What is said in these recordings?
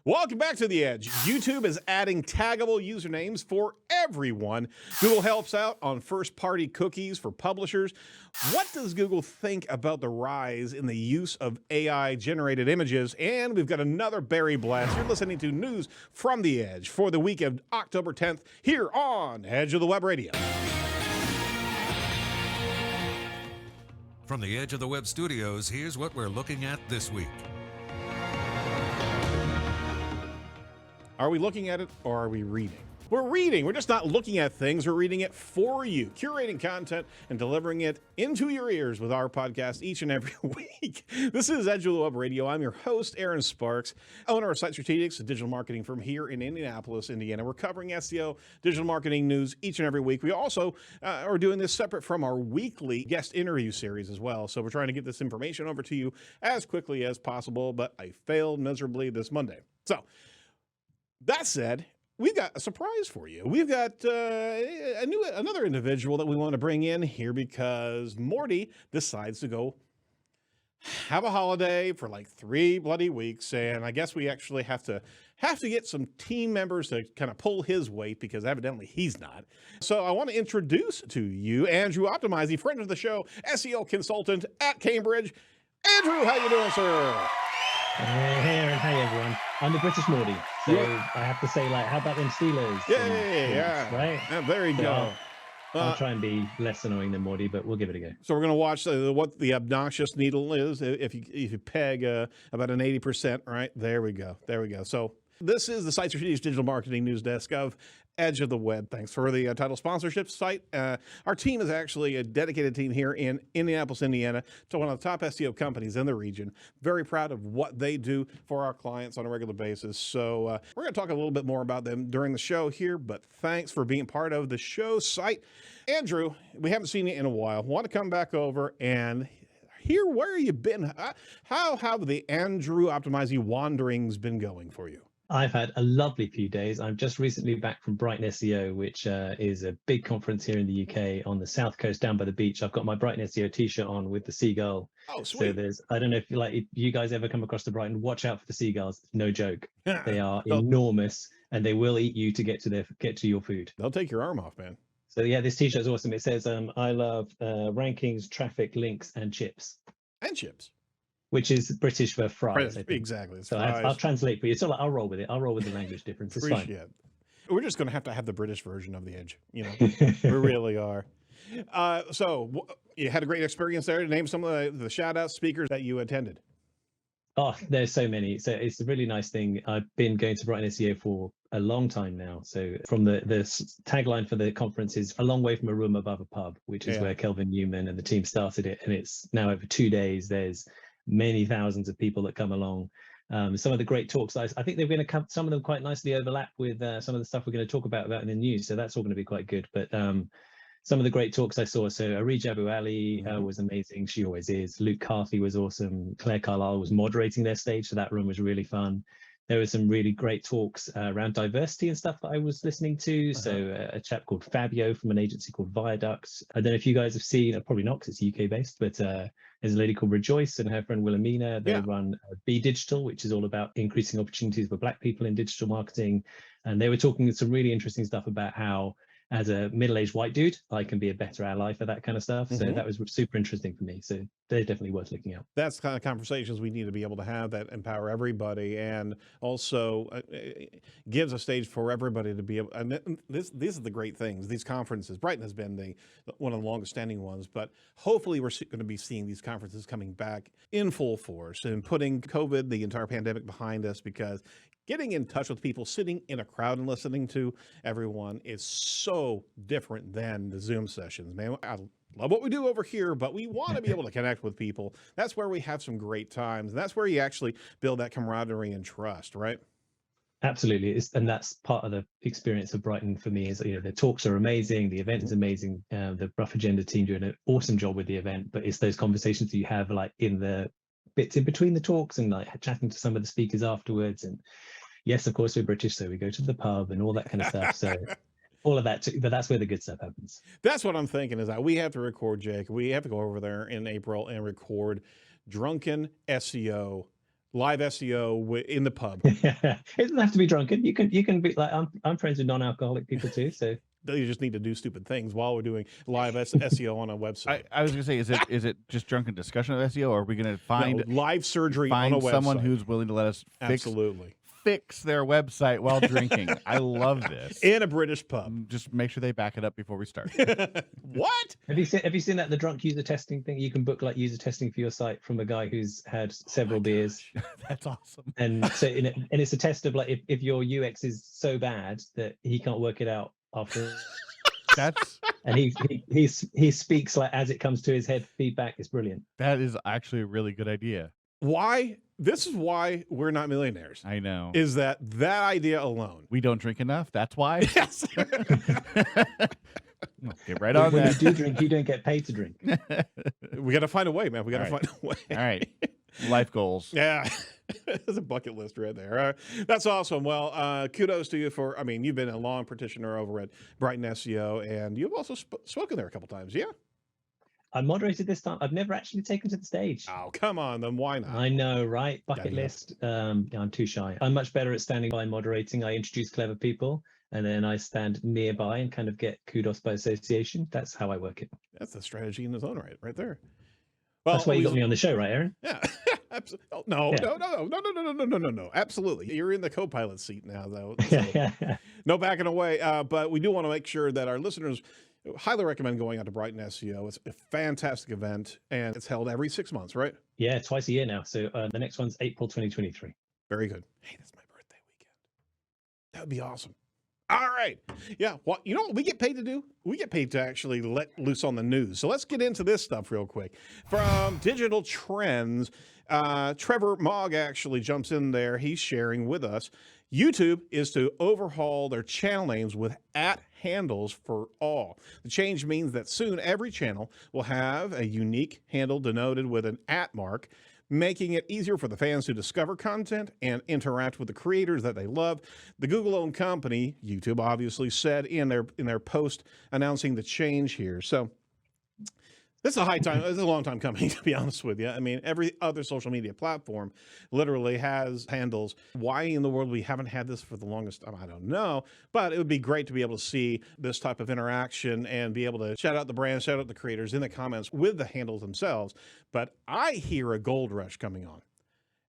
Welcome back to The Edge. YouTube is adding taggable usernames for everyone. Google helps out on first-party cookies for publishers. What does Google think about the rise in the use of AI-generated images? And we've got another berry blast. You're listening to news from The Edge for the week of October 10th here on Edge of the Web Radio. From the Edge of the Web studios, here's what we're looking at this week. Are we looking at it or are we reading? We're reading. We're just not looking at things. We're reading it for you, curating content and delivering it into your ears with our podcast each and every week. This is Edge of the Web Radio. I'm your host, Erin Sparks, owner of Site Strategics, a digital marketing firm here in Indianapolis, Indiana. We're covering SEO, digital marketing news each and every week. We also are doing this separate from our weekly guest interview series as well. So we're trying to get this information over to you as quickly as possible, but I failed miserably this Monday. So, that said, we've got a surprise for you. We've got another individual that we want to bring in here because Morty decides to go have a holiday for like 3 bloody weeks, and I guess we actually have to get some team members to kind of pull his weight because evidently he's not. So I want to introduce to you Andrew Optimisey, friend of the show, SEO consultant at Cambridge. Andrew, how you doing, sir? Hey, Erin. Hey, everyone. I'm the British Morty, so yeah. I have to say, like, how about them Steelers? Yeah. Right? Yeah, there you go. I'll try and be less annoying than Morty, but we'll give it a go. So we're going to watch what the obnoxious needle is if you peg about an 80%, right? There we go. So this is the Site Strategics Digital Marketing News Desk of Edge of the Web. Thanks for the title sponsorship site. Our team is actually a dedicated team here in Indianapolis, Indiana, to one of the top SEO companies in the region. Very proud of what they do for our clients on a regular basis. So we're going to talk a little bit more about them during the show here, but thanks for being part of the show site. Andrew, we haven't seen you in a while. Want to come back over and hear where you've been. How have the Andrew Optimisey wanderings been going for you? I've had a lovely few days. I'm just recently back from BrightonSEO, which is a big conference here in the UK on the south coast down by the beach. I've got my BrightonSEO t-shirt on with the seagull. Oh, sweet. So I don't know if you guys ever come across to Brighton, watch out for the seagulls. No joke. They are enormous and they will eat you to get to your food. They'll take your arm off, man. So yeah, this t-shirt is awesome. It says, I love rankings, traffic, links, and chips. And chips. Which is British for fries. I think. Exactly. So I'll translate for you. It's not like I'll roll with it. I'll roll with the language difference. It's fine. We're just going to have the British version of the Edge. You know, we really are. So you had a great experience there. Name some of the shout out speakers that you attended. Oh, there's so many. So it's a really nice thing. I've been going to BrightonSEO for a long time now. So from the tagline for the conference is a long way from a room above a pub, which is where Kelvin Newman and the team started it. And it's now over 2 days. There's many thousands of people that come along. Some of the great talks, I think they're going to come, some of them quite nicely overlap with some of the stuff we're going to talk about in the news. So that's all going to be quite good. But some of the great talks I saw, so Arij Abu Ali was amazing. She always is. Luke Carthy was awesome. Claire Carlisle was moderating their stage. So that room was really fun. There were some really great talks around diversity and stuff that I was listening to. So a chap called Fabio from an agency called Viaduct. I don't know if you guys have seen, probably not because it's UK based, but there's a lady called Rejoice and her friend Wilhelmina. They run Be Digital, which is all about increasing opportunities for Black people in digital marketing. And they were talking some really interesting stuff about how, as a middle-aged white dude, I can be a better ally for that kind of stuff. So that was super interesting for me. So they're definitely worth looking at. That's the kind of conversations we need to be able to have that empower everybody and also gives a stage for everybody to be able, and these are the great things. These conferences, Brighton has been one of the longest standing ones, but hopefully we're going to be seeing these conferences coming back in full force and putting COVID, the entire pandemic behind us, because getting in touch with people, sitting in a crowd and listening to everyone is so different than the Zoom sessions, man. I love what we do over here, but we want to be able to connect with people. That's where we have some great times. And that's where you actually build that camaraderie and trust, right? Absolutely. And that's part of the experience of Brighton for me is, the talks are amazing. The event is amazing. The Rough Agenda team doing an awesome job with the event, but it's those conversations that you have like in the bits in between the talks and like chatting to some of the speakers afterwards. And yes, of course, we're British, so we go to the pub and all that kind of stuff. So all of that, but that's where the good stuff happens. That's what I'm thinking is that we have to record, Jake. We have to go over there in April and record Drunken SEO live SEO in the pub. It doesn't have to be drunken. You can be like, I'm friends with non-alcoholic people too. So You just need to do stupid things while we're doing live SEO on a website. I was gonna say, is it just drunken discussion of SEO, or are we gonna find live surgery on a website? Someone who's willing to let us fix their website while drinking? I love this. In a British pub. Just make sure they back it up before we start. What? Have you seen that, the drunk user testing thing? You can book like user testing for your site from a guy who's had several beers. That's awesome. And so and it's a test of like if your UX is so bad that he can't work it out after. And he speaks like as it comes to his head. Feedback is brilliant. That is actually a really good idea. Why? This is why we're not millionaires. I know. Is that idea alone? We don't drink enough. That's why. Yes. Get right on when that. you do drink, you don't get paid to drink. We got to find a way, man. We got to find a way. All right. Life goals. Yeah. There's a bucket list right there. That's awesome. Well, kudos to you for, you've been a long practitioner over at Brighton SEO, and you've also spoken there a couple times. Yeah. I moderated this time. I've never actually taken to the stage. Oh, come on. Then why not? I know, right? Bucket list. I'm too shy. I'm much better at standing by moderating. I introduce clever people, and then I stand nearby and kind of get kudos by association. That's how I work it. That's a strategy in its own right there. Well, that's why you got me on the show, right, Erin? Yeah. Absolutely. Oh, no. Absolutely. You're in the co-pilot seat now, though. So no backing away. But we do want to make sure that our listeners highly recommend going out to Brighton SEO. It's a fantastic event, and it's held every 6 months, right? Yeah, twice a year now. So the next one's April 2023. Very good. Hey, that's my birthday weekend. That would be awesome. All right. Yeah. Well, you know what we get paid to do? We get paid to actually let loose on the news. So let's get into this stuff real quick. From Digital Trends, Trevor Mogg actually jumps in there. He's sharing with us. YouTube is to overhaul their channel names with @handles for all. The change means that soon every channel will have a unique handle denoted with an @ mark, making it easier for the fans to discover content and interact with the creators that they love. The Google-owned company, YouTube, obviously said in their post announcing the change here. So this is a long time coming, to be honest with you. Every other social media platform literally has handles. Why in the world we haven't had this for the longest time, I don't know. But it would be great to be able to see this type of interaction and be able to shout out the brands, shout out the creators in the comments with the handles themselves. But I hear a gold rush coming on.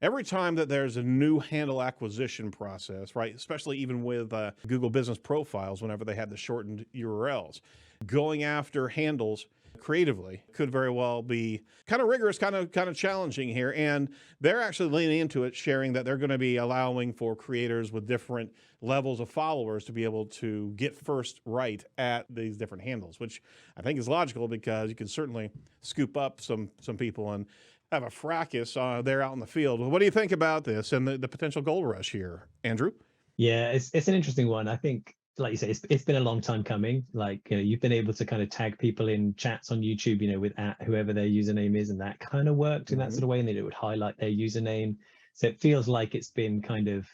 Every time that there's a new handle acquisition process, right, especially even with Google Business Profiles, whenever they had the shortened URLs, going after handles creatively could very well be kind of rigorous, kind of challenging here. And they're actually leaning into it, sharing that they're going to be allowing for creators with different levels of followers to be able to get first right at these different handles, which I think is logical because you can certainly scoop up some people and have a fracas there out in the field. What do you think about this and the potential gold rush here, Andrew? Yeah, it's an interesting one. I think, like you say, it's been a long time coming. Like, you've been able to kind of tag people in chats on YouTube, with @whoever their username is, and that kind of worked in that sort of way, and then it would highlight their username. So it feels like it's been kind of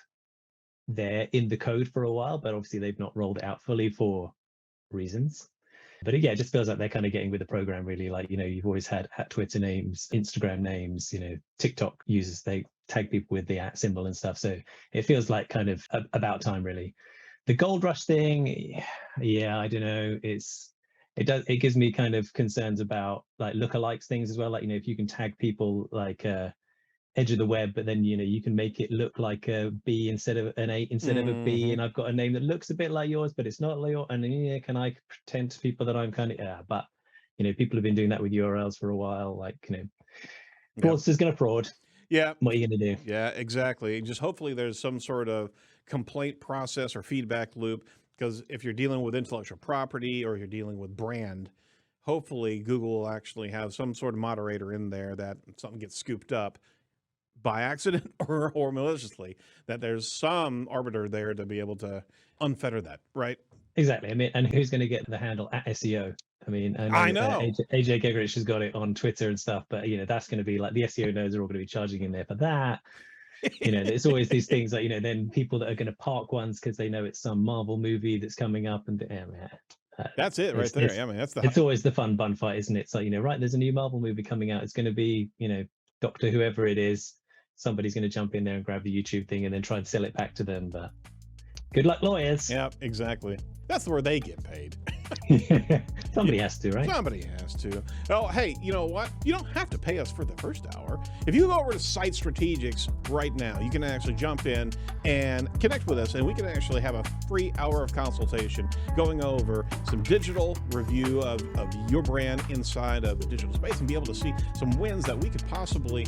there in the code for a while, but obviously they've not rolled it out fully for reasons. But yeah, it just feels like they're kind of getting with the program, really. Like, you've always had @Twitter names, Instagram names, TikTok users, they tag people with the @ symbol and stuff. So it feels like kind of about time, really. The gold rush thing, yeah, I don't know. It gives me kind of concerns about like lookalikes things as well. Like, if you can tag people like edge of the web, but then you can make it look like a B instead of an A instead of a B, and I've got a name that looks a bit like yours, but it's not like yours. And then can I pretend to people that I'm kind of but people have been doing that with URLs for a while. Like, fraudster's gonna fraud. Yeah. What are you gonna do? Yeah, exactly. Just hopefully there's some sort of complaint process or feedback loop, because if you're dealing with intellectual property or you're dealing with brand, hopefully Google will actually have some sort of moderator in there that something gets scooped up by accident or maliciously, that there's some arbiter there to be able to unfetter that, right? Exactly. And who's going to get the handle @SEO? I know. AJ Gegrich has got it on Twitter and stuff, but that's going to be like the SEO nodes are all going to be charging in there for that. There's always these things like then people that are going to park ones because they know it's some Marvel movie that's coming up, and that's it right there. It's always the fun bun fight, isn't it? It's like, right, there's a new Marvel movie coming out. It's going to be Doctor whoever it is. somebody's going to jump in there and grab the YouTube thing and then try and sell it back to them. But good luck, lawyers. Yeah, exactly. That's where they get paid. Somebody has to, right? Somebody has to. Oh, hey, you know what? You don't have to pay us for the first hour. If you go over to Site Strategics right now, you can actually jump in and connect with us, and we can actually have a free hour of consultation going over some digital review of your brand inside of the digital space and be able to see some wins that we could possibly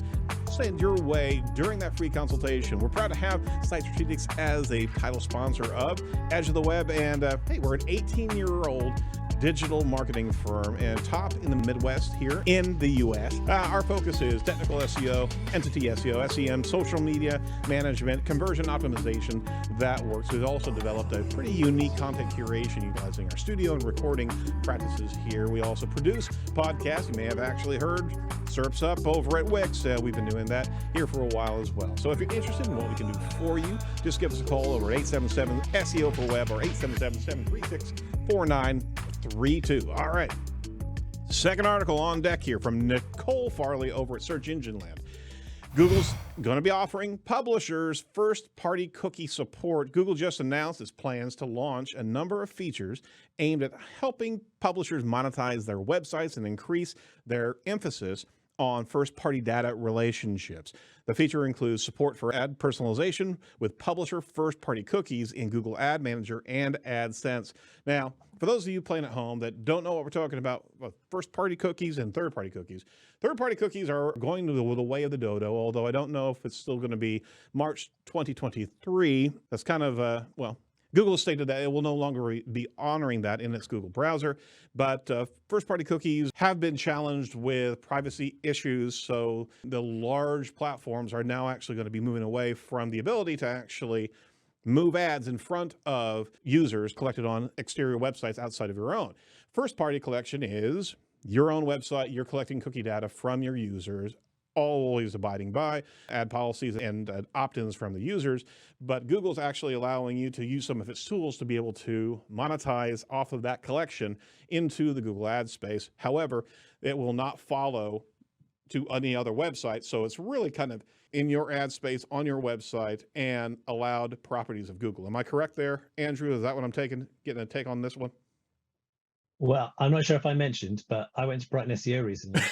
send your way during that free consultation. We're proud to have Site Strategics as a title sponsor of Edge of the Web, and hey, we're an 18-year-old digital marketing firm and top in the Midwest here in the U.S. Our focus is technical SEO, entity SEO, SEM, social media management, conversion optimization. That works. We've also developed a pretty unique content curation utilizing our studio and recording practices here. We also produce podcasts. You may have actually heard Surf's Up over at Wix. We've been doing that here for a while as well. So if you're interested in what we can do for you, just give us a call over 877-SEO for Web or 877-736-4932. All right. Second article on deck here from Nicole Farley over at Search Engine Land. Google's going to be offering publishers first-party cookie support. Google just announced its plans to launch a number of features aimed at helping publishers monetize their websites and increase their emphasis on first-party data relationships. The feature includes support for ad personalization with publisher first-party cookies in Google Ad Manager and AdSense. Now, for those of you playing at home that don't know what we're talking about, first-party cookies and third-party cookies. Third-party cookies are going to the way of the dodo, although I don't know if it's still going to be March 2023. That's kind of, Google stated that it will no longer be honoring that in its Google browser, but first-party cookies have been challenged with privacy issues, so the large platforms are now actually going to be moving away from the ability to actually move ads in front of users collected on exterior websites outside of your own. First-party collection is your own website. You're collecting cookie data from your users, always abiding by ad policies and opt-ins from the users, but Google's actually allowing you to use some of its tools to be able to monetize off of that collection into the Google ad space. However, it will not follow to any other website, so it's really kind of in your ad space on your website and allowed properties of Google. Am I correct there, Andrew? Is that what I'm getting a take on this one? Well, I'm not sure if I mentioned, but I went to Brighton SEO recently.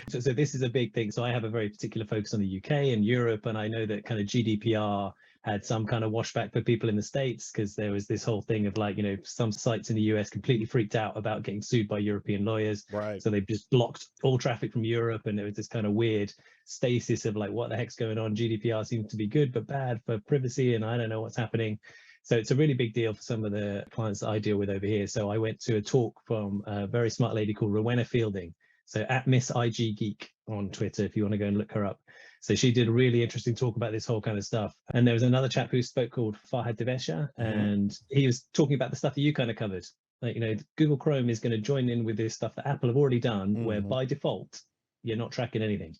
So this is a big thing. So I have a very particular focus on the UK and Europe, and I know that kind of GDPR had some kind of washback for people in the States because there was this whole thing of like, some sites in the US completely freaked out about getting sued by European lawyers. Right. So they've just blocked all traffic from Europe, and there was this kind of weird stasis of like, what the heck's going on? GDPR seems to be good but bad for privacy, and I don't know what's happening. So it's a really big deal for some of the clients that I deal with over here. So I went to a talk from a very smart lady called Rowena Fielding. So at Miss IG Geek on Twitter, if you want to go and look her up. So she did a really interesting talk about this whole kind of stuff. And there was another chap who spoke called Farhad Devesha, and he was talking about the stuff that you kind of covered. Like, Google Chrome is going to join in with this stuff that Apple have already done, where by default, you're not tracking anything.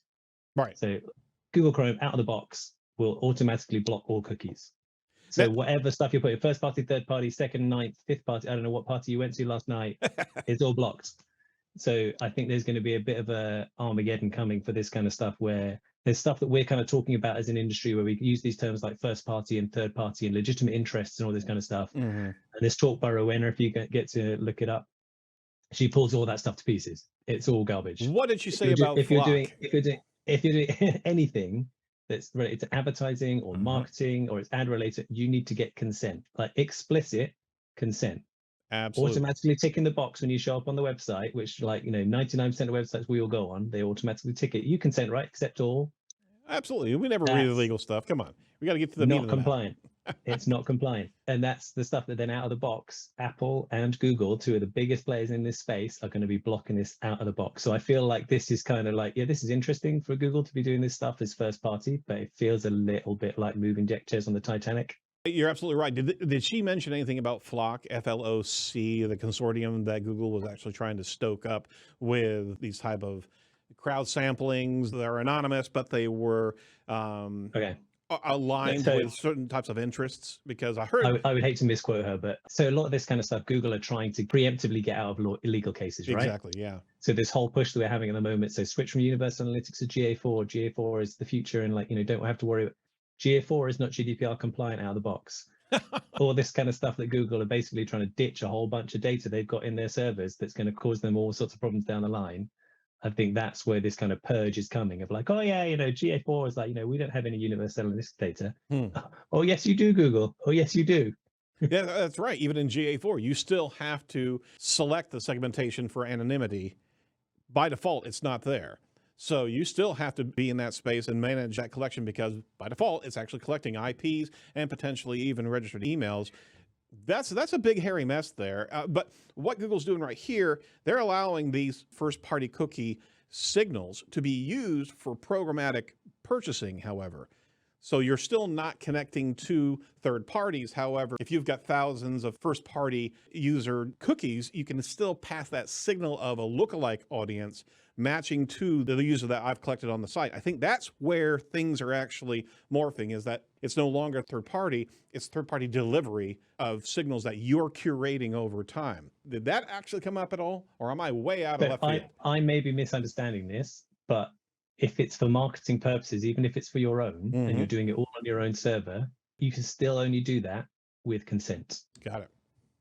Right. So Google Chrome out of the box will automatically block all cookies. So whatever stuff you're putting, first party, third party, second, ninth, fifth party, I don't know what party you went to last night, it's all blocked. So I think there's going to be a bit of a Armageddon coming for this kind of stuff, where there's stuff that we're kind of talking about as an industry where we use these terms like first party and third party and legitimate interests and all this kind of stuff. And this talk by Rowena, if you get to look it up, she pulls all that stuff to pieces. It's all garbage. What did she say about if you're doing anything that's related to advertising or marketing or it's ad related, you need to get consent, like explicit consent. Absolutely. Automatically ticking the box when you show up on the website, which 99% of websites we all go on, they automatically tick it. You consent, right? Accept all. Absolutely. We never read the legal stuff. Come on. We got to get to the meat of the compliant. It's not compliant. And that's the stuff that then out of the box, Apple and Google, two of the biggest players in this space, are going to be blocking this out of the box. So I feel like this is kind of like, this is interesting for Google to be doing this stuff as first party, but it feels a little bit like moving deck chairs on the Titanic. You're absolutely right. Did she mention anything about FLOC, F-L-O-C, the consortium that Google was actually trying to stoke up with these type of crowd samplings that are anonymous, but they were aligned with certain types of interests? Because I heard... I would hate to misquote her, but so a lot of this kind of stuff, Google are trying to preemptively get out of illegal cases, right? Exactly, yeah. So this whole push that we're having at the moment, so switch from Universal Analytics to GA4. GA4 is the future, and like, don't have to worry. GA4 is not GDPR compliant out of the box. All this kind of stuff that Google are basically trying to ditch a whole bunch of data they've got in their servers that's going to cause them all sorts of problems down the line. I think that's where this kind of purge is coming of like, oh yeah, GA4 is like, we don't have any Universal Analytics data. Oh yes, you do, Google. Oh yes, you do. Yeah, that's right. Even in GA4, you still have to select the segmentation for anonymity. By default, it's not there. So you still have to be in that space and manage that collection, because by default, it's actually collecting IPs and potentially even registered emails. That's a big hairy mess there. But what Google's doing right here, they're allowing these first-party cookie signals to be used for programmatic purchasing, however. So you're still not connecting to third parties. However, if you've got thousands of first-party user cookies, you can still pass that signal of a lookalike audience matching to the user that I've collected on the site. I think that's where things are actually morphing, is that it's no longer third-party, it's third-party delivery of signals that you're curating over time. Did that actually come up at all? Or am I way out of left field? I may be misunderstanding this, but if it's for marketing purposes, even if it's for your own, and you're doing it all on your own server, you can still only do that with consent. Got it.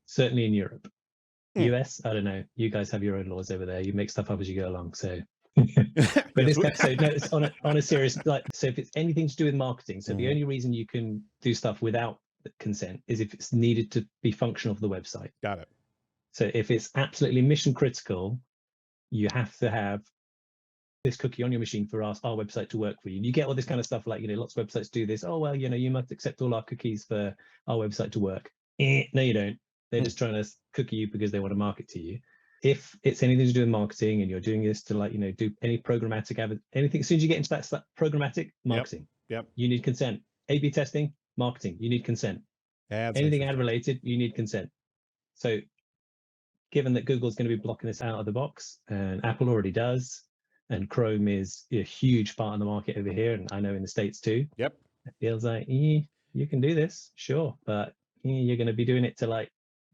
Certainly in Europe. US, I don't know. You guys have your own laws over there. You make stuff up as you go along. So, but it's on a serious, so if it's anything to do with marketing, so the only reason you can do stuff without consent is if it's needed to be functional for the website. Got it. So if it's absolutely mission critical, you have to have this cookie on your machine for our website to work for you. And you get all this kind of stuff like, lots of websites do this. Oh, well, you must accept all our cookies for our website to work. No, you don't. They're just trying to cookie you because they want to market to you. If it's anything to do with marketing and you're doing this to do any programmatic, anything, as soon as you get into that programmatic marketing, you need consent. A/B testing, marketing, you need consent. Anything ad related, you need consent. So given that Google's going to be blocking this out of the box, and Apple already does, and Chrome is a huge part of the market over here, and I know in the States too. Yep. It feels like, you can do this, sure, but you're going to be doing it to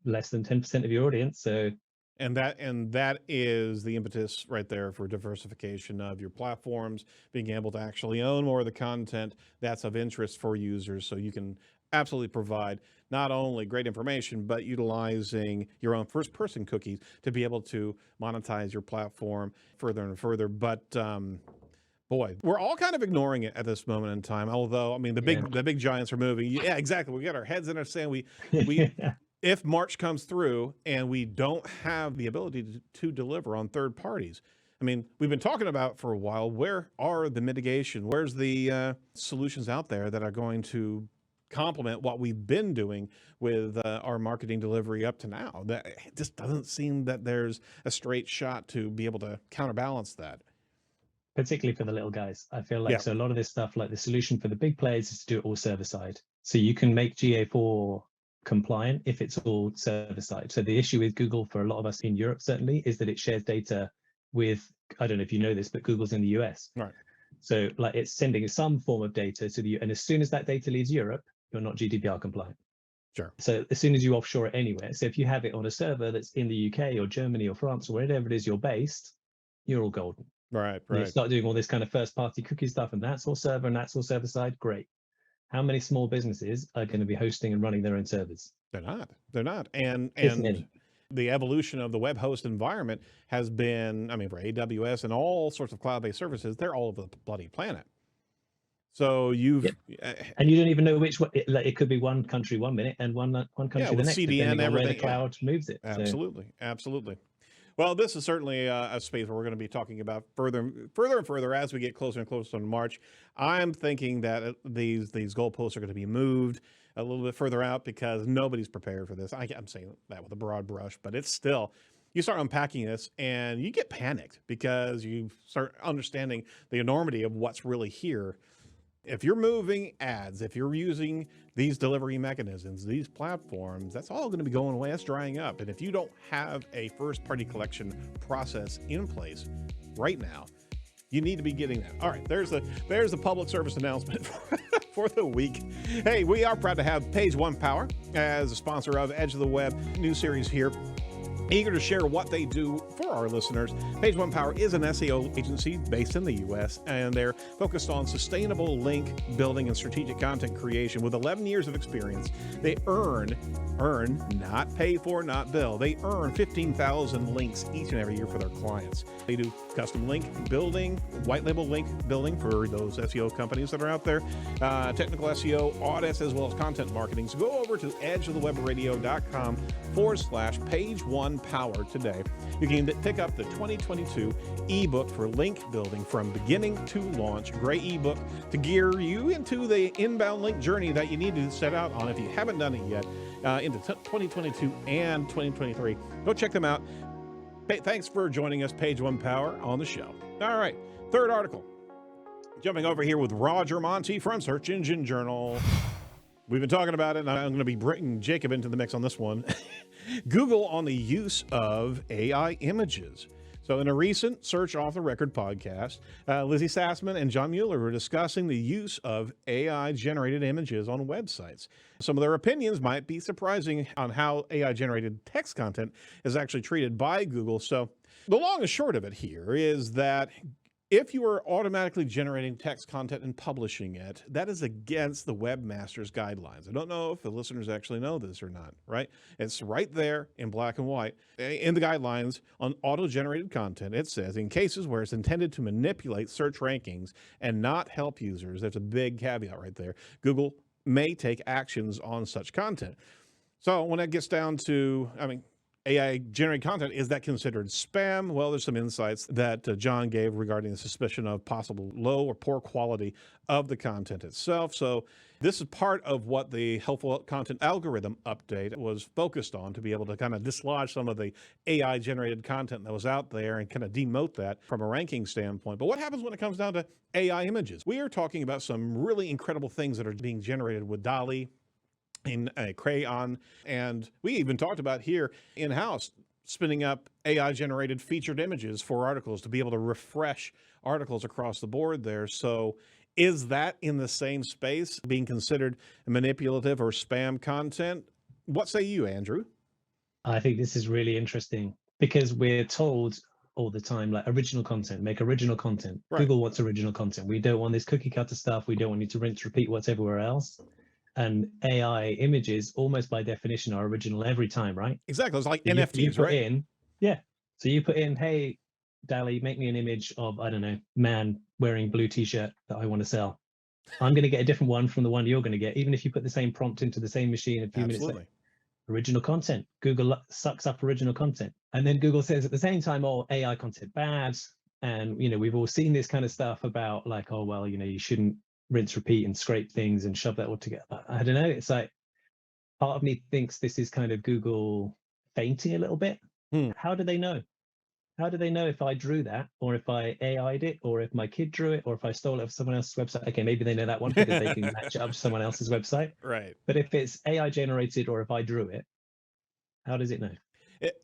less than 10% of your audience. So, and that is the impetus right there for diversification of your platforms, being able to actually own more of the content that's of interest for users, so you can absolutely provide not only great information, but utilizing your own first-person cookies to be able to monetize your platform further and further. But boy, we're all kind of ignoring it at this moment in time. Although, I mean, the big giants are moving. Yeah, exactly. We got our heads in our sand. We if March comes through and we don't have the ability to deliver on third parties, I mean, we've been talking about for a while, where are the mitigation? Where's the solutions out there that are going to complement what we've been doing with our marketing delivery up to now? That it just doesn't seem that there's a straight shot to be able to counterbalance that. Particularly for the little guys. I feel like, so a lot of this stuff, like the solution for the big players is to do it all server side. So you can make GA4 compliant if it's all server side. So the issue with Google for a lot of us in Europe, certainly, is that it shares data with, I don't know if you know this, but Google's in the US. Right. So it's sending some form of data to the, and as soon as that data leaves Europe, you're not GDPR compliant. Sure. So as soon as you offshore it anywhere, so if you have it on a server that's in the UK or Germany or France or wherever it is you're based, you're all golden. Right. You start doing all this kind of first party cookie stuff, and that's all server and that's all server side. Great. How many small businesses are going to be hosting and running their own servers? They're not. And the evolution of the web host environment has been, I mean, for AWS and all sorts of cloud-based services, they're all over the bloody planet. So you've and you don't even know which one. It could be one country 1 minute and one country the next, CDN, depending on where the everything. cloud moves it. Absolutely. Well, this is certainly a space where we're going to be talking about further and further as we get closer and closer to March. I'm thinking that these goalposts are going to be moved a little bit further out because nobody's prepared for this. I'm saying that with a broad brush, but it's still, you start unpacking this and you get panicked because you start understanding the enormity of what's really here. If you're moving ads, if you're using these delivery mechanisms, these platforms, that's all going to be going away. That's drying up. And if you don't have a first-party collection process in place right now, you need to be getting that. All right, there's the public service announcement for for the week. Hey, we are proud to have Page One Power as a sponsor of Edge of the Web new series here. Eager to share what they do for our listeners. Page One Power is an SEO agency based in the U.S., and they're focused on sustainable link building and strategic content creation. With 11 years of experience, they earn, not pay for, not bill. They earn 15,000 links each and every year for their clients. They do custom link building, white label link building for those SEO companies that are out there, technical SEO audits, as well as content marketing. So go over to edgeofthewebradio.com/Page One Power today. You can pick up the 2022 ebook for link building from beginning to launch. Great ebook to gear you into the inbound link journey that you need to set out on if you haven't done it yet into 2022 and 2023. Go check them out. Thanks for joining us, Page One Power, on the show. All right, third article. Jumping over here with Roger Monti from Search Engine Journal. We've been talking about it, and I'm going to be bringing Jacob into the mix on this one. Google on the use of AI images. So in a recent Search Off the Record podcast, Lizzie Sassman and John Mueller were discussing the use of AI-generated images on websites. Some of their opinions might be surprising on how AI-generated text content is actually treated by Google. So the long and short of it here is that if you are automatically generating text content and publishing it, that is against the webmaster's guidelines. I don't know if the listeners actually know this or not, right? It's right there in black and white. In the guidelines on auto-generated content, it says, in cases where it's intended to manipulate search rankings and not help users, there's a big caveat right there, Google may take actions on such content. So when it gets down to, AI-generated content, is that considered spam? Well, there's some insights that John gave regarding the suspicion of possible low or poor quality of the content itself. So this is part of what the helpful content algorithm update was focused on, to be able to kind of dislodge some of the AI-generated content that was out there and kind of demote that from a ranking standpoint. But what happens when it comes down to AI images? We are talking about some really incredible things that are being generated with DALL-E, in a crayon, and we even talked about here in-house spinning up AI-generated featured images for articles to be able to refresh articles across the board there. So is that in the same space, being considered manipulative or spam content? What say you, Andrew? I think this is really interesting because we're told all the time, like, original content, make original content. Right. Google wants original content. We don't want this cookie cutter stuff. We don't want you to rinse, repeat what's everywhere else. And AI images, almost by definition, are original every time, right? Exactly. It's like so NFTs, you put right? So you put in, hey, DALL-E, make me an image of, I don't know, man wearing blue t-shirt that I want to sell. I'm going to get a different one from the one you're going to get, even if you put the same prompt into the same machine a few minutes later. Original content. Google sucks up original content. And then Google says at the same time, oh, AI content bad. And, we've all seen this kind of stuff about, like, oh, well, you shouldn't rinse, repeat, and scrape things and shove that all together. I don't know. It's like, part of me thinks this is kind of Google fainting a little bit. How do they know? How do they know if I drew that, or if I AI'd it, or if my kid drew it, or if I stole it from someone else's website? Okay, maybe they know that one because they can match it up to someone else's website. Right. But if it's AI generated, or if I drew it, how does it know?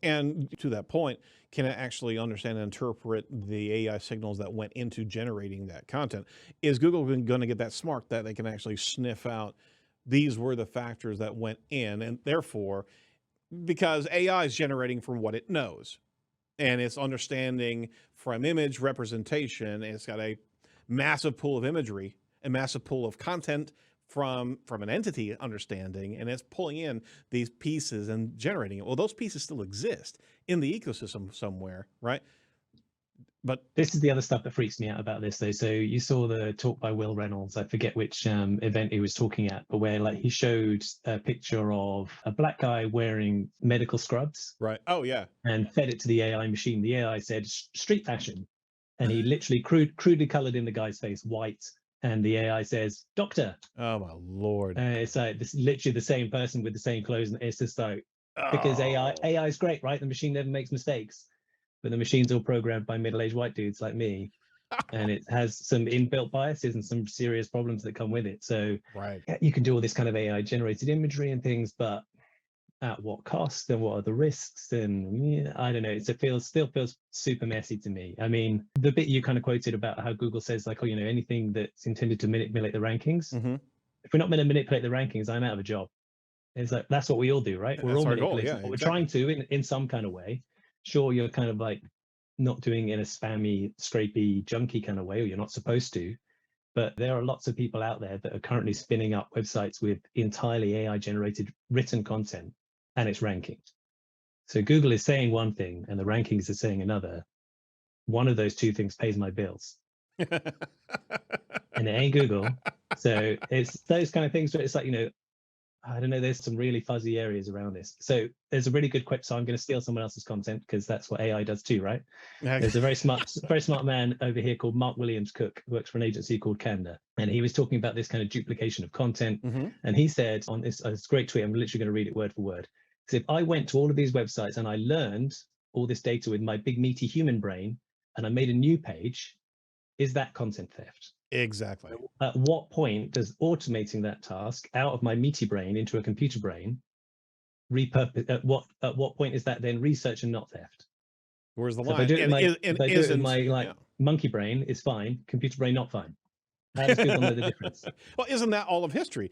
And to that point, can it actually understand and interpret the AI signals that went into generating that content? Is Google going to get that smart that they can actually sniff out these were the factors that went in, and therefore, because AI is generating from what it knows, and it's understanding from image representation, and it's got a massive pool of imagery, a massive pool of content from an entity understanding, and it's pulling in these pieces and generating it. Well, those pieces still exist in the ecosystem somewhere, right? But this is the other stuff that freaks me out about this, though. So you saw the talk by Will Reynolds. I forget which event he was talking at, but where, like, he showed a picture of a black guy wearing medical scrubs. Right. Oh, yeah. And fed it to the AI machine. The AI said street fashion, and he literally crudely colored in the guy's face white. And the AI says, doctor. Oh, my Lord. It's like this, literally the same person with the same clothes. And it's just like, because AI is great, right? The machine never makes mistakes. But the machine's all programmed by middle-aged white dudes like me. And it has some inbuilt biases and some serious problems that come with it. So right. You can do all this kind of AI-generated imagery and things, but at what cost, and what are the risks? And I don't know, it still feels super messy to me. I mean, the bit you kind of quoted about how Google says, like, oh, anything that's intended to manipulate the rankings. Mm-hmm. if we're not going to manipulate the rankings, I'm out of a job. It's like, that's what we all do, right? We're That's all our goal, manipulating. yeah, We're exactly. trying to in some kind of way. Sure, you're kind of like not doing it in a spammy, scrapey, junky kind of way, or you're not supposed to. But there are lots of people out there that are currently spinning up websites with entirely AI-generated written content, and it's ranking. So Google is saying one thing, and the rankings are saying another. One of those two things pays my bills, and it ain't Google. So it's those kind of things where it's like, I don't know, there's some really fuzzy areas around this. So there's a really good quip. So I'm going to steal someone else's content because that's what AI does too, right? There's a very smart man over here called Mark Williams Cook, who works for an agency called Canada. And he was talking about this kind of duplication of content. Mm-hmm. And he said on this great tweet, I'm literally going to read it word for word. Because if I went to all of these websites and I learned all this data with my big meaty human brain, and I made a new page, is that content theft? Exactly. At what point does automating that task out of my meaty brain into a computer brain repurpose? At what point is that then research and not theft? Where's the So line? if I do it in my monkey brain, it's fine. Computer brain, not fine. How does Google know the difference? Well, isn't that all of history?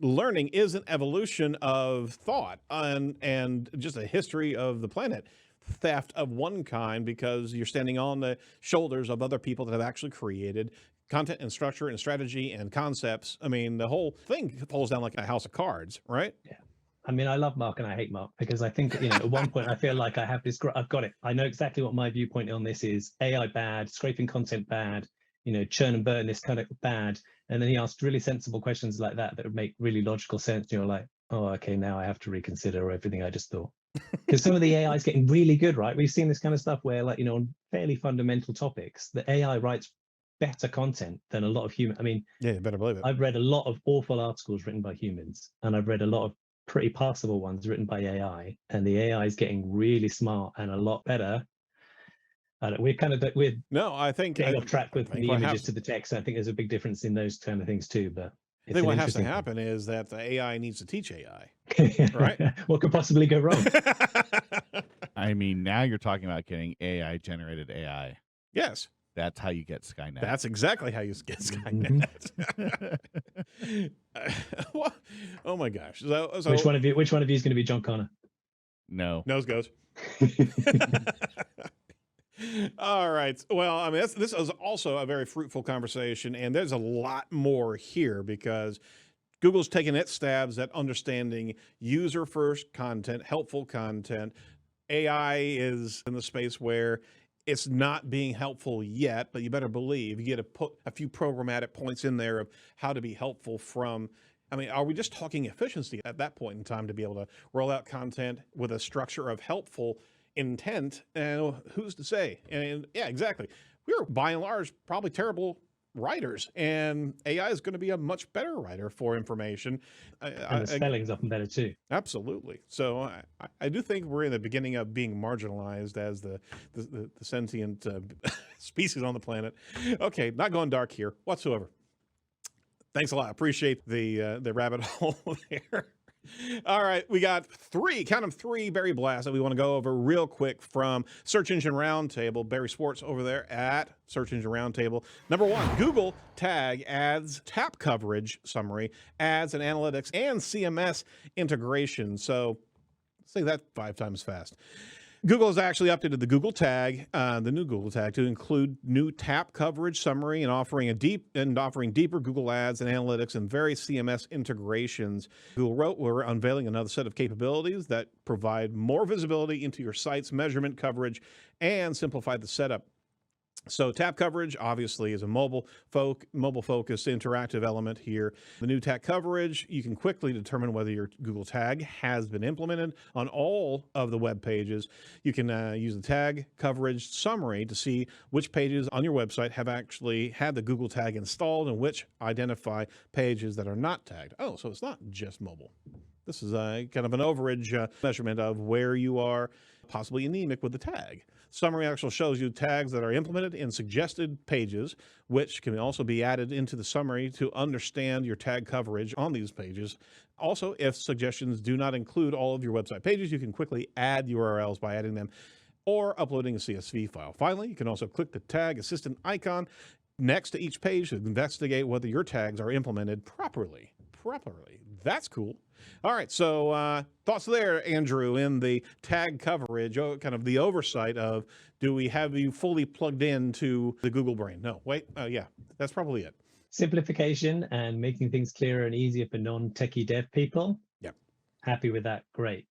Learning is an evolution of thought and just a history of the planet. Theft of one kind because you're standing on the shoulders of other people that have actually created content and structure and strategy and concepts. I mean, the whole thing falls down like a house of cards, right? Yeah. I mean, I love Mark and I hate Mark because I think, at one point I feel like I have this, I've got it. I know exactly what my viewpoint on this is. AI bad, scraping content bad, churn and burn this kind of bad. And then he asked really sensible questions like that would make really logical sense. You're like, oh, okay, now I have to reconsider everything I just thought. Because some of the AI is getting really good, right? We've seen this kind of stuff where, like, on fairly fundamental topics, the AI writes better content than a lot of human. I mean, yeah, you better believe it. I've read a lot of awful articles written by humans, and I've read a lot of pretty passable ones written by AI, and the AI is getting really smart and a lot better. And we're I think getting off track with the images to the text. I think there's a big difference in those kind of things too, but I think what has to happen is that the AI needs to teach AI. Right? What could possibly go wrong? I mean, now you're talking about getting AI generated AI. Yes. That's how you get Skynet. That's exactly how you get Skynet. Oh my gosh. So which one of you is going to be John Connor? No. Nose goes. All right. Well, I mean, this is also a very fruitful conversation, and there's a lot more here because Google's taking its stabs at understanding user-first content, helpful content. AI is in the space where it's not being helpful yet, but you better believe you get to put a few programmatic points in there of how to be helpful from. I mean, are we just talking efficiency at that point in time to be able to roll out content with a structure of helpful intent? And who's to say? And yeah, exactly. We're by and large probably terrible writers, and AI is going to be a much better writer for information. And the spelling's often better too. Absolutely. So I do think we're in the beginning of being marginalized as the sentient species on the planet. Okay, not going dark here whatsoever. Thanks a lot. Appreciate the rabbit hole there. All right, we got three Barry blasts that we want to go over real quick from Search Engine Roundtable. Barry Swartz over there at Search Engine Roundtable. Number one, Google tag ads tap coverage summary, ads and analytics, and CMS integration. So say that 5 times fast. Google has actually updated the Google tag, the new Google tag, to include new tap coverage summary and offering deeper Google ads and analytics and various CMS integrations. Google wrote, we're unveiling another set of capabilities that provide more visibility into your site's measurement coverage and simplify the setup. So tap coverage obviously is a mobile focused interactive element here. The new tag coverage, you can quickly determine whether your Google tag has been implemented on all of the web pages. You can use the tag coverage summary to see which pages on your website have actually had the Google tag installed and which identify pages that are not tagged. Oh, so it's not just mobile. This is kind of an overage measurement of where you are possibly anemic with the tag. Summary actually shows you tags that are implemented in suggested pages, which can also be added into the summary to understand your tag coverage on these pages. Also, if suggestions do not include all of your website pages, you can quickly add URLs by adding them or uploading a CSV file. Finally, you can also click the tag assistant icon next to each page to investigate whether your tags are implemented properly. That's cool. All right, so thoughts there, Andrew, in the tag coverage, kind of the oversight of, do we have you fully plugged into the Google brain? No, wait, yeah, that's probably it. Simplification and making things clearer and easier for non-techie dev people. Yep. Happy with that, great.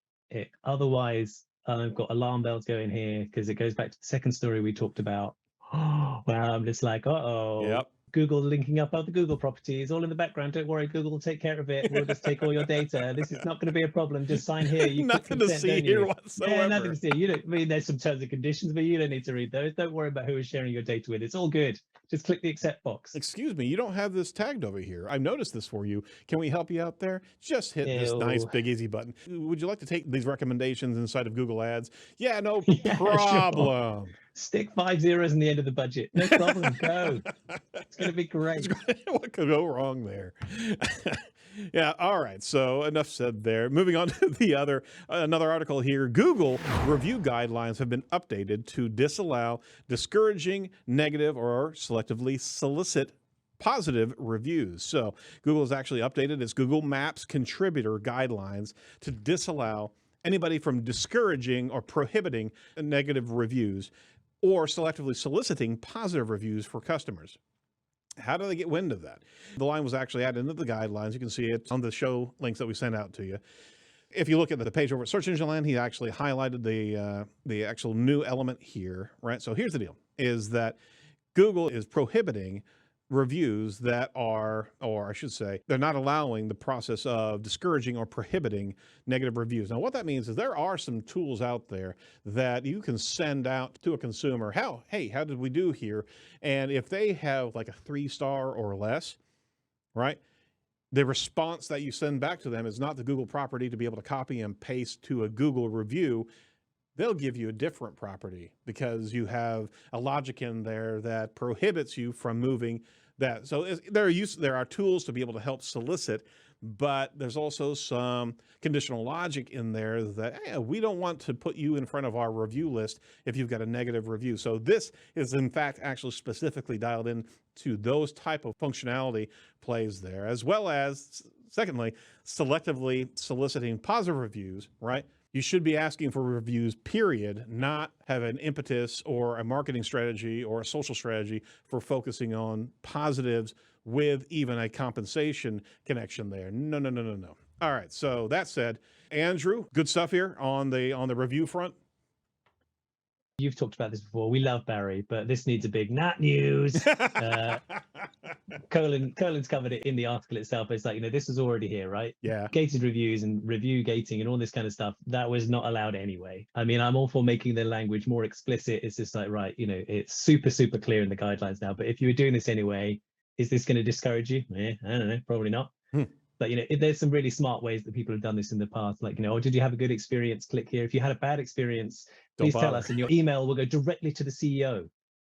Otherwise, I've got alarm bells going here because it goes back to the second story we talked about. Well, I'm just like, uh-oh. Yep. Google linking up other Google properties, all in the background. Don't worry, Google will take care of it. We'll just take all your data. This is not going to be a problem. Just sign here. You nothing to see here whatsoever. Yeah, nothing to see. You don't. I mean, there's some terms and conditions, but you don't need to read those. Don't worry about who is sharing your data with. It's all good. Just click the accept box. Excuse me, you don't have this tagged over here. I've noticed this for you. Can we help you out there? Just hit this nice big easy button. Would you like to take these recommendations inside of Google Ads? Yeah, no problem. Sure. Stick 5 zeros in the end of the budget. No problem. Go. It's going to be great. What could go wrong there? Yeah. All right. So enough said there. Moving on to the another article here. Google review guidelines have been updated to disallow discouraging, negative, or selectively solicit positive reviews. So Google has actually updated its Google Maps contributor guidelines to disallow anybody from discouraging or prohibiting negative reviews or selectively soliciting positive reviews for customers. How do they get wind of that? The line was actually added into the guidelines. You can see it on the show links that we sent out to you. If you look at the page over at Search Engine Land, he actually highlighted the actual new element here, right? So here's the deal, is that Google is prohibiting reviews that are, or I should say, they're not allowing the process of discouraging or prohibiting negative reviews. Now, what that means is there are some tools out there that you can send out to a consumer. Hey, how did we do here? And if they have like a 3-star or less, right? The response that you send back to them is not the Google property to be able to copy and paste to a Google review. They'll give you a different property because you have a logic in there that prohibits you from moving that. So there are tools to be able to help solicit, but there's also some conditional logic in there that, hey, we don't want to put you in front of our review list if you've got a negative review. So this is in fact actually specifically dialed in to those type of functionality plays there, as well as, secondly, selectively soliciting positive reviews, right? You should be asking for reviews, period, not have an impetus or a marketing strategy or a social strategy for focusing on positives with even a compensation connection there. No. All right, so that said, Andrew, good stuff here on the review front. You've talked about this before. We love Barry, but this needs a big not news. Colin's covered it in the article itself. It's like, this is already here, right? Yeah. Gated reviews and review gating and all this kind of stuff, that was not allowed anyway. I mean, I'm all for making the language more explicit. It's just like, right, it's super, super clear in the guidelines now. But if you were doing this anyway, is this going to discourage you? I don't know, probably not. But, there's some really smart ways that people have done this in the past. Like, oh, did you have a good experience? Click here. If you had a bad experience, please tell us, and your email will go directly to the CEO.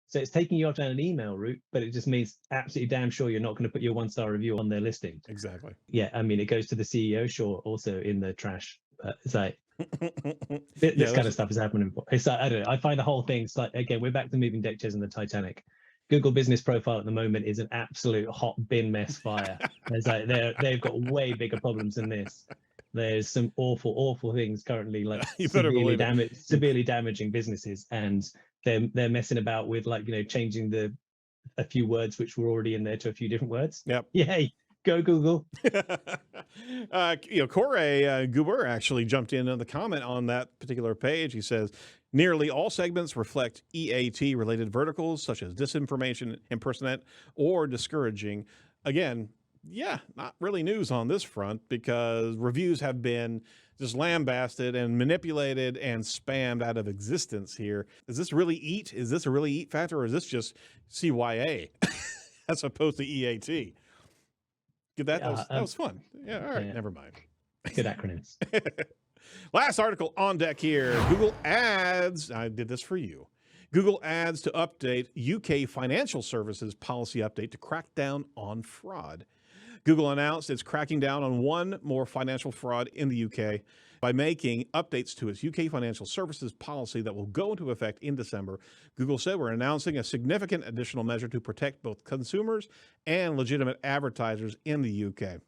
So it's taking you off down an email route, but it just means absolutely damn sure you're not going to put your 1-star review on their listing. Exactly. Yeah, I mean, it goes to the CEO, sure, also in the trash. It's like, this kind of stuff is happening. It's like, I don't know. I find the whole thing, it's like, again, we're back to moving deck chairs in the Titanic. Google Business Profile at the moment is an absolute hot bin mess fire. It's like they've got way bigger problems than this. There's some awful things currently, like severely damaging businesses, and they're messing about with changing a few words which were already in there to a few different words. Yep. Yay. Go Google. Corey Goober actually jumped in on the comment on that particular page. He says, nearly all segments reflect EAT-related verticals, such as disinformation, impersonate, or discouraging. Again, not really news on this front because reviews have been just lambasted and manipulated and spammed out of existence here. Is this really EAT? Is this a really EAT factor, or is this just CYA as opposed to EAT? That was fun. Yeah, all right, never mind. Good acronyms. Last article on deck here. Google Ads. I did this for you. Google Ads to update UK financial services policy update to crack down on fraud. Google announced it's cracking down on one more financial fraud in the UK by making updates to its UK financial services policy that will go into effect in December. Google said, we're announcing a significant additional measure to protect both consumers and legitimate advertisers in the UK.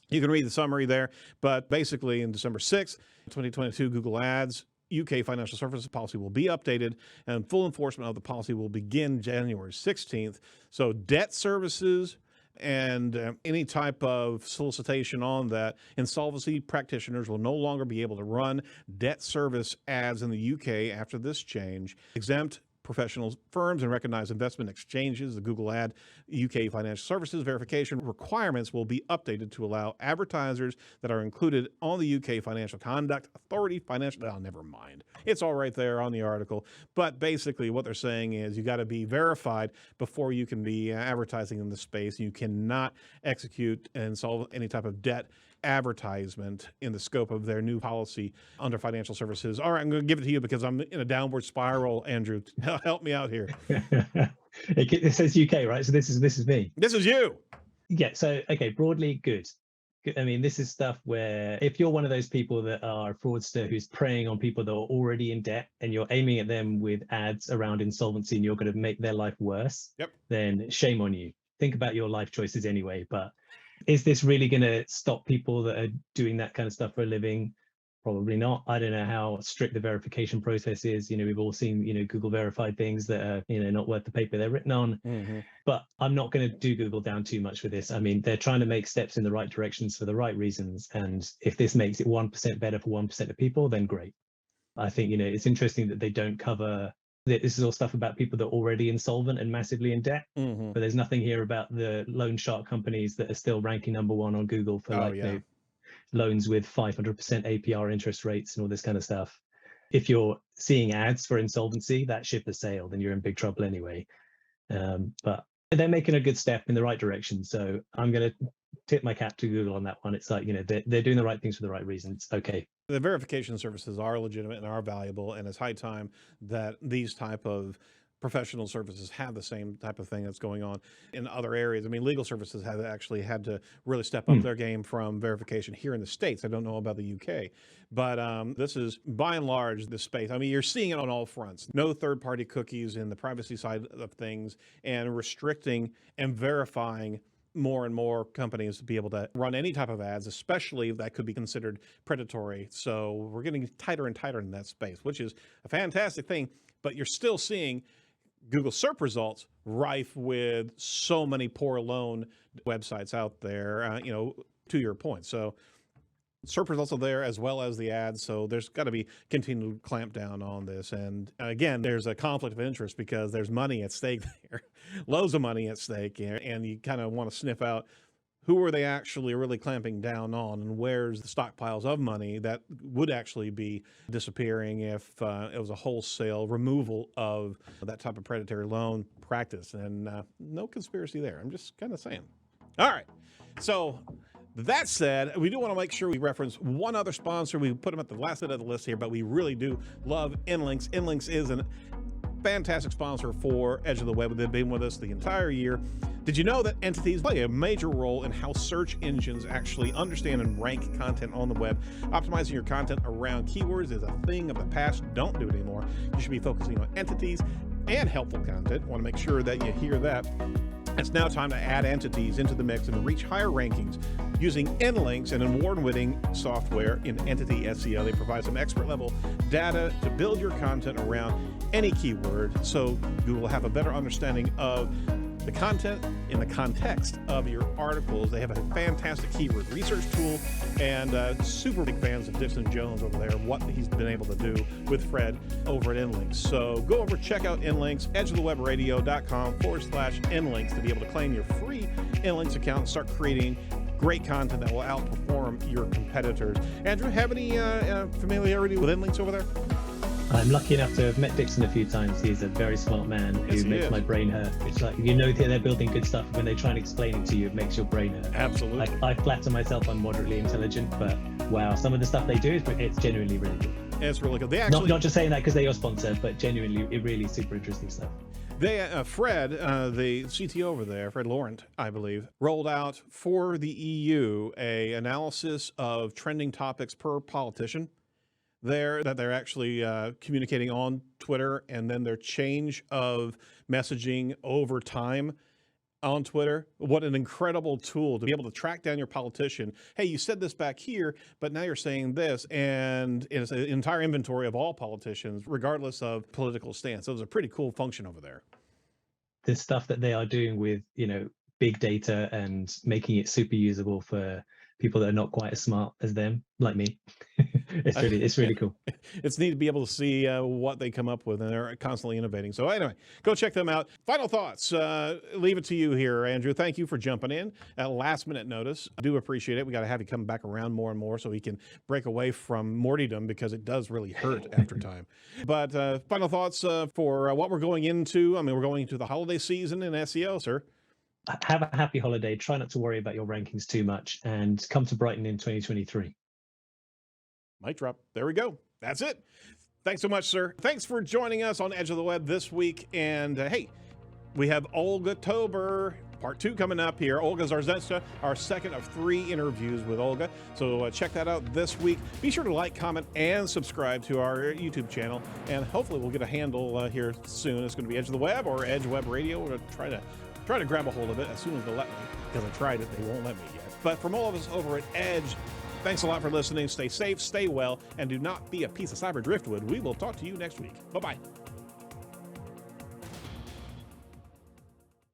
You can read the summary there, but basically in December 6th, 2022, Google Ads UK financial services policy will be updated, and full enforcement of the policy will begin January 16th. So debt services and any type of solicitation on that, insolvency practitioners will no longer be able to run debt service ads in the UK after this change. Exempt professional firms and recognized investment exchanges, the Google Ad UK financial services verification requirements will be updated to allow advertisers that are included on the UK Financial Conduct Authority financial. Oh, never mind. It's all right there on the article. But basically what they're saying is you got to be verified before you can be advertising in the space. You cannot execute and solve any type of debt advertisement in the scope of their new policy under financial services. All right, I'm going to give it to you because I'm in a downward spiral, Andrew. Help me out here. It says UK, right? So this is me. This is you. Yeah. So, okay, broadly good. I mean, this is stuff where if you're one of those people that are a fraudster who's preying on people that are already in debt and you're aiming at them with ads around insolvency and you're going to make their life worse, then shame on you. Think about your life choices anyway. But is this really going to stop people that are doing that kind of stuff for a living? Probably not. I don't know how strict the verification process is. We've all seen, Google verified things that are, not worth the paper they're written on. Mm-hmm. But I'm not going to do Google down too much with this. I mean, they're trying to make steps in the right directions for the right reasons. And if this makes it 1% better for 1% of people, then great. I think, it's interesting that they don't cover. This is all stuff about people that are already insolvent and massively in debt, but there's nothing here about the loan shark companies that are still ranking number one on Google for loans with 500% APR interest rates and all this kind of stuff. If you're seeing ads for insolvency, that ship has sailed and you're in big trouble anyway. But they're making a good step in the right direction. So I'm going to tip my cap to Google on that one. It's like, they're doing the right things for the right reasons. Okay. The verification services are legitimate and are valuable, and it's high time that these type of professional services have the same type of thing that's going on in other areas. I mean, legal services have actually had to really step up their game from verification here in the States. I don't know about the UK, but this is by and large the space. I mean, you're seeing it on all fronts. No third-party cookies in the privacy side of things, and restricting and verifying more and more companies to be able to run any type of ads, especially that could be considered predatory. So we're getting tighter and tighter in that space, which is a fantastic thing. But you're still seeing Google SERP results rife with so many poor loan websites out there, to your point. So SERP results are there as well as the ads. So there's got to be continued clamp down on this. And again, there's a conflict of interest because there's money at stake there, loads of money at stake. And you kind of want to sniff out who are they actually really clamping down on, and where's the stockpiles of money that would actually be disappearing if it was a wholesale removal of that type of predatory loan practice. And no conspiracy there. I'm just kind of saying. All right. So that said, we do want to make sure we reference one other sponsor. We put them at the last bit of the list here, but we really do love InLinks. InLinks is a fantastic sponsor for Edge of the Web. They've been with us the entire year. Did you know that entities play a major role in how search engines actually understand and rank content on the web? Optimizing your content around keywords is a thing of the past. Don't do it anymore. You should be focusing on entities and helpful content. Want to make sure that you hear that. It's now time to add entities into the mix and reach higher rankings using InLinks, an award-winning software in entity SEO. They provide some expert-level data to build your content around any keyword, so Google will have a better understanding of the content in the context of your articles. They have a fantastic keyword research tool, and super big fans of Dixon Jones over there, what he's been able to do with Fred over at InLinks. So go over, check out InLinks, edgeofthewebradio.com/InLinks to be able to claim your free InLinks account and start creating great content that will outperform your competitors. Andrew, have any familiarity with InLinks over there? I'm lucky enough to have met Dixon a few times. He's a very smart man who makes my brain hurt. It's like, they're building good stuff. When they try and explain it to you, it makes your brain hurt. Absolutely. I flatter myself I'm moderately intelligent, but wow, some of the stuff they do, it's genuinely really good. It's really good. They actually, not just saying that because they're your sponsor, but genuinely, it really is super interesting stuff. Fred, the CTO over there, Fred Laurent, I believe, rolled out for the EU a analysis of trending topics per politician there that they're actually communicating on Twitter, and then their change of messaging over time on Twitter. What an incredible tool to be able to track down your politician. Hey, you said this back here, but now you're saying this. And it's an entire inventory of all politicians, regardless of political stance. So it's a pretty cool function over there. The stuff that they are doing with, big data and making it super usable for people that are not quite as smart as them, like me. It's really cool. It's neat to be able to see what they come up with, and they're constantly innovating. So anyway, go check them out. Final thoughts. Leave it to you here, Andrew. Thank you for jumping in at last minute notice. I do appreciate it. We got to have you come back around more and more so we can break away from Mortydom, because it does really hurt after time. But final thoughts for what we're going into. I mean, we're going into the holiday season in SEO, sir. Have a happy holiday. Try not to worry about your rankings too much, and come to Brighton in 2023. Mic drop. There we go. That's it. Thanks so much, sir. Thanks for joining us on Edge of the Web this week. And hey, we have Olga-tober part 2 coming up here. Olga Zarzenska, our second of 3 interviews with Olga. So check that out this week. Be sure to like, comment, and subscribe to our YouTube channel. And hopefully we'll get a handle here soon. It's going to be Edge of the Web or Edge Web Radio. We're going to try to grab a hold of it as soon as they'll let me, because I tried it. They won't let me yet. But from all of us over at Edge, thanks a lot for listening. Stay safe, stay well, and do not be a piece of cyber driftwood. We will talk to you next week. Bye-bye.